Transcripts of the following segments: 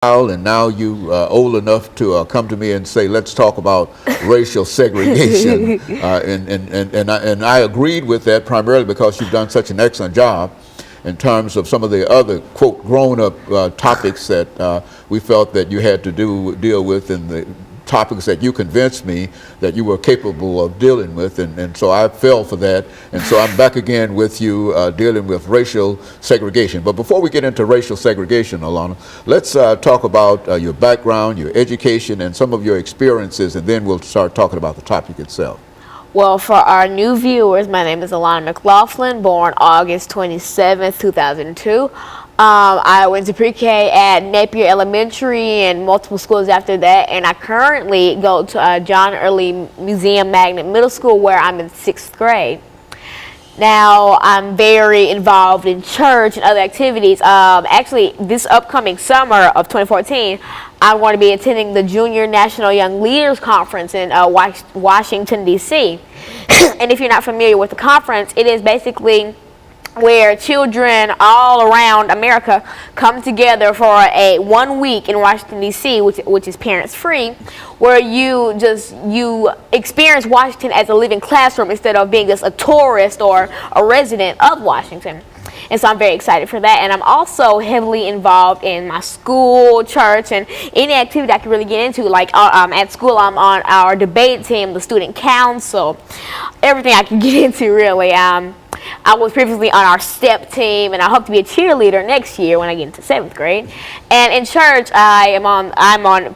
And now you old enough to come to me and say, let's talk about racial segregation. And I agreed with that primarily because you've done such an excellent job in terms of some of the other, quote, grown-up topics that we felt that you had to deal with, and the topics that you convinced me that you were capable of dealing with, and so I fell for that, and so I'm back again with you dealing with racial segregation. But before we get into racial segregation, Alana, let's talk about your background, your education, and some of your experiences, and then we'll start talking about the topic itself. Well, for our new viewers, my name is Alana McLaughlin, born August 27th, 2002. I went to pre-K at Napier Elementary and multiple schools after that, and I currently go to John Early Museum Magnet Middle School, where I'm in 6th grade. Now, I'm very involved in church and other activities. Actually, this upcoming summer of 2014, I'm going to be attending the Junior National Young Leaders Conference in Washington, D.C. And if you're not familiar with the conference, it is basically where children all around America come together for a 1 week in Washington, D.C., which is parents free, where you experience Washington as a living classroom instead of being just a tourist or a resident of Washington. And so I'm very excited for that. And I'm also heavily involved in my school, church, and any activity I can really get into. Like at school, I'm on our debate team, the student council, everything I can get into, really. I was previously on our STEP team, and I hope to be a cheerleader next year when I get into 7th grade. And in church, I'm on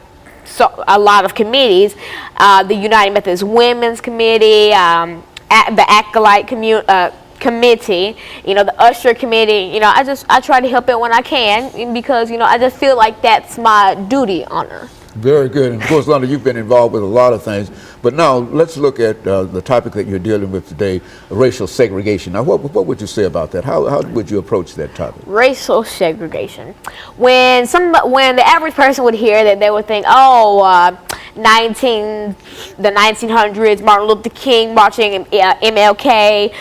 a lot of committees, the United Methodist Women's Committee, the Acolyte Committee, the Usher Committee. I try to help it when I can, because, I just feel like that's my duty on earth. Very good. And of course, London, you've been involved with a lot of things. But now let's look at the topic that you're dealing with today, racial segregation. Now, what would you say about that? How would you approach that topic? Racial segregation. When the average person would hear that, they would think, the 1900s, Martin Luther King marching, MLK,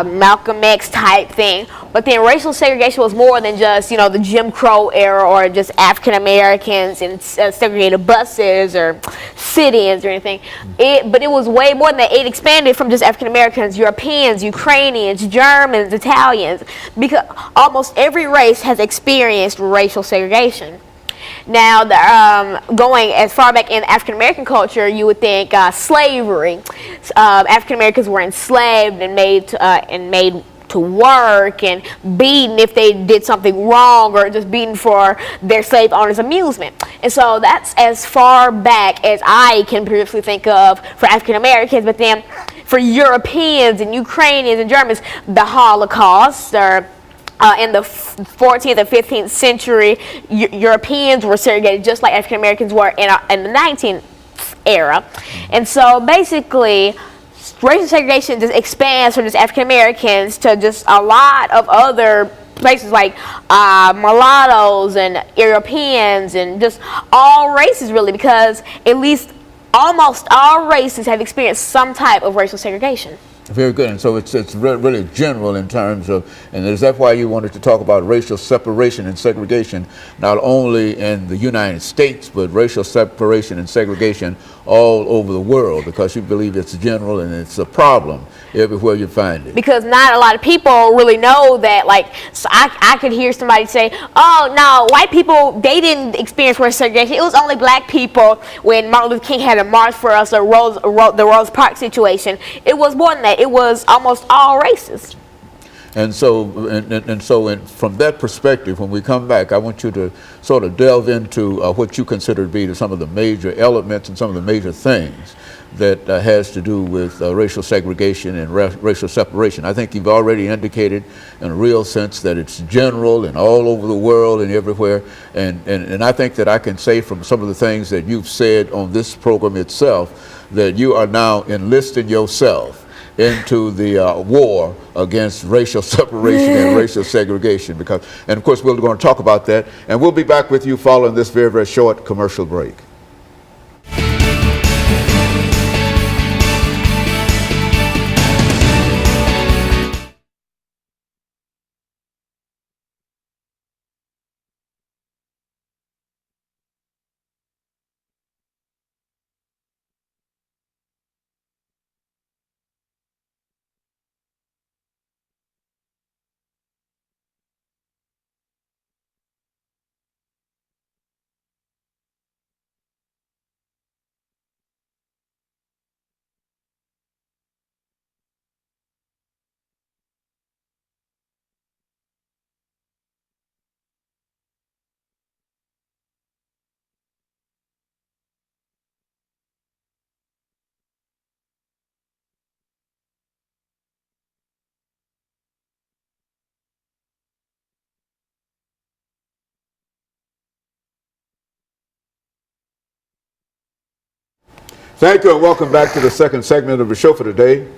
Malcolm X type thing. But then racial segregation was more than just, the Jim Crow era, or just African Americans and segregated buses or sit-ins or anything. But it was way more than that. It expanded from just African Americans, Europeans, Ukrainians, Germans, Italians, because almost every race has experienced racial segregation. Now, going as far back in African American culture, you would think slavery. African Americans were enslaved and made to work and beaten if they did something wrong, or just beaten for their slave owners' amusement. And so that's as far back as I can previously think of for African Americans. But then for Europeans and Ukrainians and Germans, the Holocaust, or in the 14th and 15th century, Europeans were segregated just like African Americans were in the 19th era. And so basically, racial segregation just expands from just African Americans to just a lot of other places, like mulattoes and Europeans and just all races, really, because at least almost all races have experienced some type of racial segregation. Very good. And so it's really general in terms of, and is that why you wanted to talk about racial separation and segregation, not only in the United States, but racial separation and segregation all over the world, because you believe it's general and it's a problem everywhere you find it? Because not a lot of people really know that. Like, so I could hear somebody say, oh, no, white people, they didn't experience racial segregation. It was only black people when Martin Luther King had a march for us, or the Rose Park situation. It was more than that. It was almost all races. And so, from that perspective, when we come back, I want you to sort of delve into what you consider to be some of the major elements and some of the major things that has to do with racial segregation and racial separation. I think you've already indicated in a real sense that it's general and all over the world and everywhere. And I think that I can say from some of the things that you've said on this program itself that you are now enlisting yourself into the war against racial separation and racial segregation. And of course, we're going to talk about that, and we'll be back with you following this very, very short commercial break. Thank you and welcome back to the second segment of the show for today.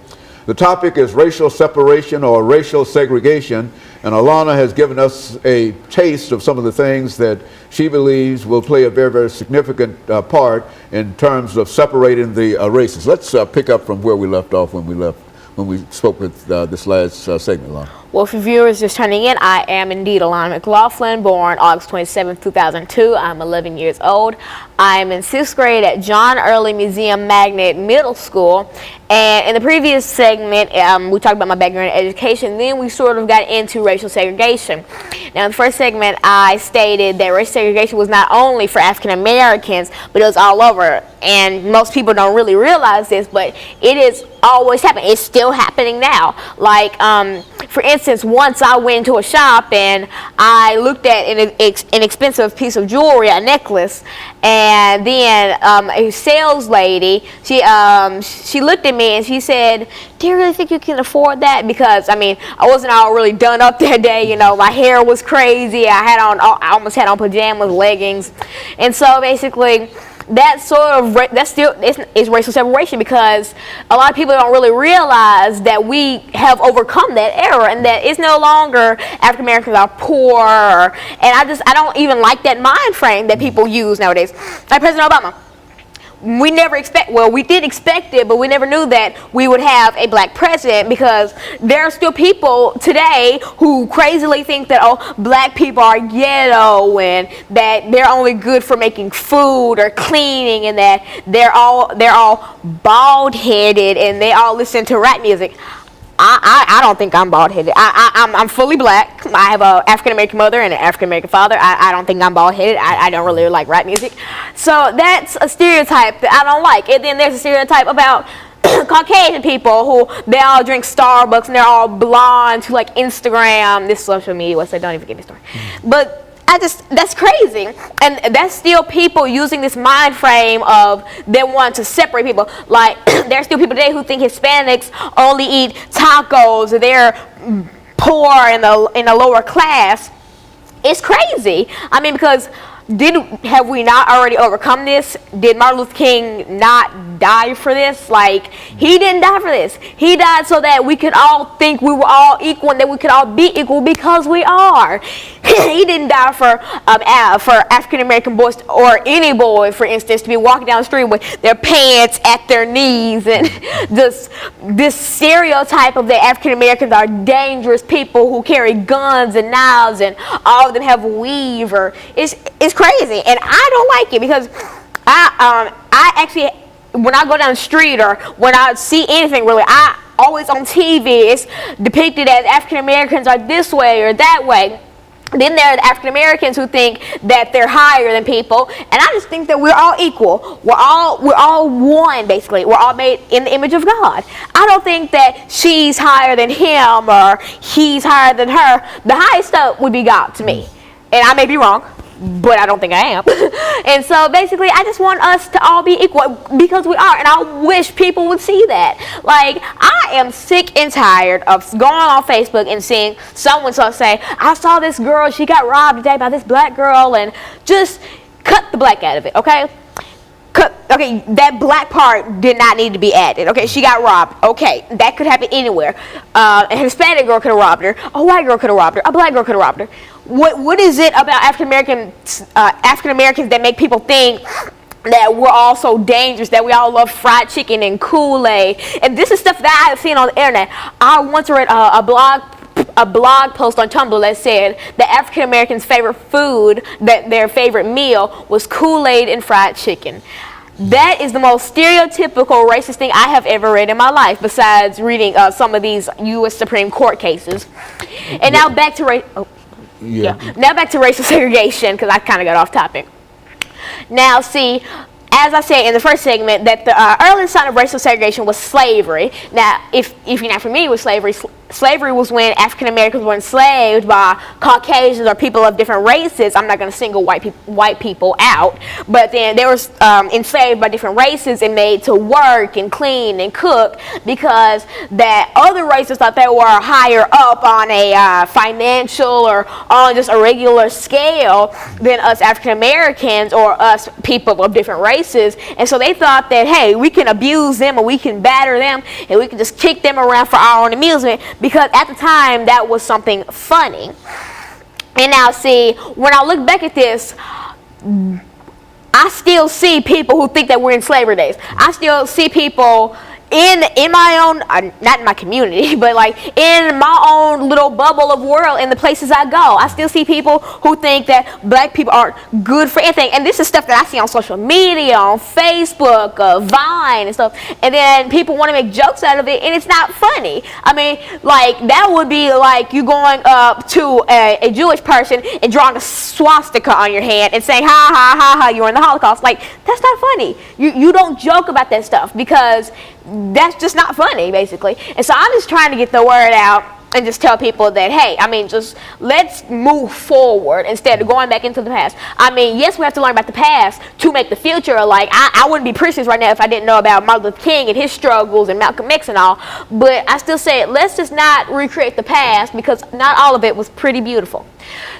The topic is racial separation or racial segregation, and Alana has given us a taste of some of the things that she believes will play a very, very significant part in terms of separating the races. Let's pick up from where we left off when we spoke with this last segment, Alana. Well, for viewers just turning in, I am indeed Alana McLaughlin, born August 27, 2002. I'm 11 years old. I am in 6th grade at John Early Museum Magnet Middle School. And in the previous segment, we talked about my background in education. Then we sort of got into racial segregation. Now, in the first segment, I stated that racial segregation was not only for African Americans, but it was all over. And most people don't really realize this, but it is always happening. It's still happening now. Like, for instance, once I went into a shop and I looked at an expensive piece of jewelry, a necklace, and then a sales lady, she looked at me and she said, "Do you really think you can afford that?" Because I mean, I wasn't all really done up that day. You know, my hair was crazy. I almost had on pajamas, leggings, and so basically, that still is racial separation, because a lot of people don't really realize that we have overcome that era and that it's no longer African Americans are poor, and I don't even like that mind frame that people use nowadays. Like President Obama. We did expect it, but we never knew that we would have a black president, because there are still people today who crazily think that, oh, black people are ghetto and that they're only good for making food or cleaning, and that they're all bald-headed and they all listen to rap music. I don't think I'm bald-headed. I'm fully black. I have an African-American mother and an African-American father. I don't think I'm bald-headed. I don't really like rap music. So that's a stereotype that I don't like. And then there's a stereotype about Caucasian people who they all drink Starbucks and they're all blonde to like Instagram, this social media website, don't even get me started. But that's crazy, and that's still people using this mind frame of they want to separate people. Like there's still people today who think Hispanics only eat tacos, or they're poor in the lower class. It's crazy. I mean, because have we not already overcome this? Did Martin Luther King not die for this? Like, he didn't die for this. He died so that we could all think we were all equal and that we could all be equal, because we are. He didn't die for African American boys, or any boy, for instance, to be walking down the street with their pants at their knees, and this stereotype of that African Americans are dangerous people who carry guns and knives, and all of them have weave, or it's crazy, and I don't like it, because I actually, when I go down the street or when I see anything really, I always on TV it's depicted as African Americans are this way or that way. Then there are the African Americans who think that they're higher than people, and I just think that we're all equal. We're all one, basically. We're all made in the image of God. I don't think that she's higher than him or he's higher than her. The highest up would be God to me, and I may be wrong, but I don't think I am. And so basically, I just want us to all be equal, because we are, and I wish people would see that. Like, I am sick and tired of going on Facebook and seeing someone say, "I saw this girl, she got robbed today by this black girl," and just cut the black out of it, okay? Okay, that black part did not need to be added. Okay, she got robbed. Okay, that could happen anywhere. A Hispanic girl could have robbed her. A white girl could have robbed her. A black girl could have robbed her. What is it about African Americans that make people think that we're all so dangerous, that we all love fried chicken and Kool-Aid? And this is stuff that I've seen on the internet. I once read a blog post on Tumblr that said that African Americans' favorite food, that their favorite meal was Kool-Aid and fried chicken. That is the most stereotypical racist thing I have ever read in my life, besides reading some of these U.S. Supreme Court cases. And now back to now back to racial segregation, because I kind of got off topic. Now, see, as I said in the first segment, that the earliest sign of racial segregation was slavery. Now, if you're not familiar with slavery, slavery was when African Americans were enslaved by Caucasians or people of different races. I'm not going to single white people out, but then they were enslaved by different races and made to work and clean and cook because that other races thought they were higher up on a financial or on just a regular scale than us African Americans or us people of different races. And so they thought that, hey, we can abuse them and we can batter them and we can just kick them around for our own amusement, because at the time that was something funny. And now see, when I look back at this, I still see people who think that we're in slavery days. I still see people in my own, not in my community, but like in my own little bubble of world in the places I go. I still see people who think that black people aren't good for anything. And this is stuff that I see on social media, on Facebook, Vine and stuff. And then people want to make jokes out of it, and it's not funny. I mean, like, that would be like you going up to a Jewish person and drawing a swastika on your hand and saying, ha, ha, ha, ha, you're in the Holocaust. Like, that's not funny. You don't joke about that stuff, because that's just not funny, basically. And so I'm just trying to get the word out and just tell people that, hey, I mean, just let's move forward instead of going back into the past. I mean, yes, we have to learn about the past to make the future. Like, I wouldn't be preaching right now if I didn't know about Martin Luther King and his struggles and Malcolm X and all. But I still say, let's just not recreate the past, because not all of it was pretty beautiful.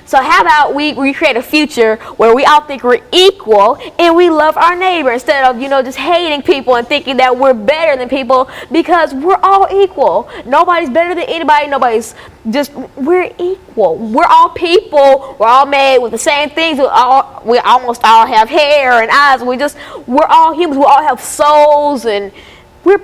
So how about we recreate a future where we all think we're equal and we love our neighbor, instead of, just hating people and thinking that we're better than people, because we're all equal. Nobody's better than anybody. We're equal. We're all people. We're all made with the same things. We almost all have hair and eyes. We're all humans. We all have souls, and we're